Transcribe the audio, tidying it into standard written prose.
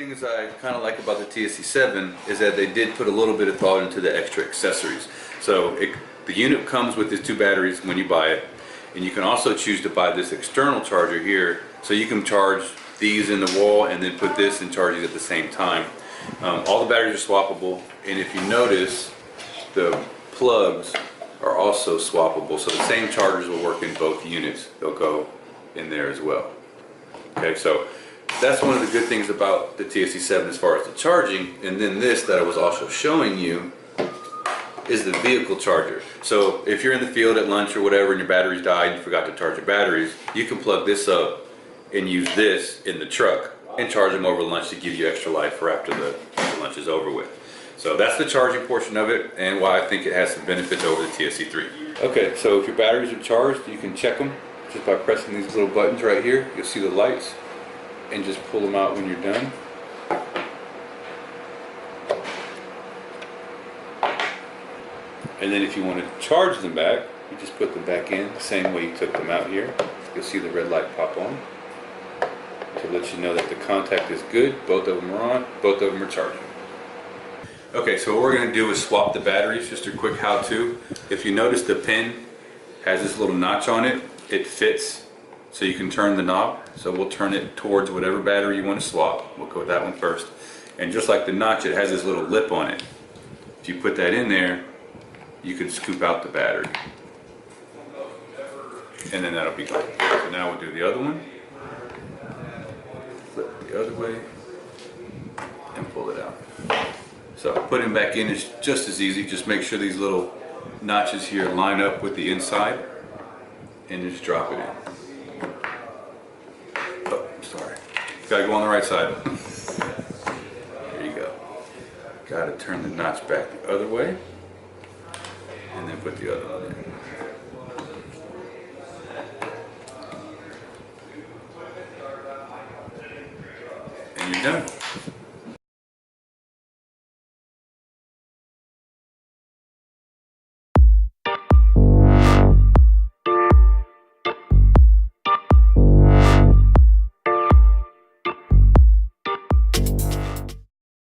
things I kind of like about the TSC7 is that they did put a little bit of thought into the extra accessories. So the unit comes with these 2 batteries when you buy it, and you can also choose to buy this external charger here, so you can charge these in the wall and then put this and charge these at the same time. All the batteries are swappable, and if you notice, the plugs are also swappable, so the same chargers will work in both units. They'll go in there as well. Okay, so that's one of the good things about the TSC7 as far as the charging. And then this that I was also showing you is the vehicle charger. So if you're in the field at lunch or whatever and your batteries died and you forgot to charge your batteries, you can plug this up and use this in the truck and charge them over lunch to give you extra life for after the lunch is over with. So that's the charging portion of it, and why I think it has some benefits over the TSC3. Okay, so if your batteries are charged, you can check them just by pressing these little buttons right here. You'll see the lights, and just pull them out when you're done. And then if you want to charge them back, you just put them back in the same way you took them out here. You'll see the red light pop on to let you know that the contact is good. Both of them are on, both of them are charging. Okay, so what we're going to do is swap the batteries. Just a quick how-to. If you notice, the pin has this little notch on it. It fits, so you can turn the knob. So we'll turn it towards whatever battery you want to swap. We'll go with that one first. And just like the notch, it has this little lip on it. If you put that in there, you can scoop out the battery. And then that'll be gone. So now we'll do the other one. Flip the other way and pull it out. So putting back in is just as easy. Just make sure these little notches here line up with the inside and just drop it in. Oh, sorry. Gotta go on the right side. There you go. Gotta turn the notch back the other way and then put the other one in. And you're done.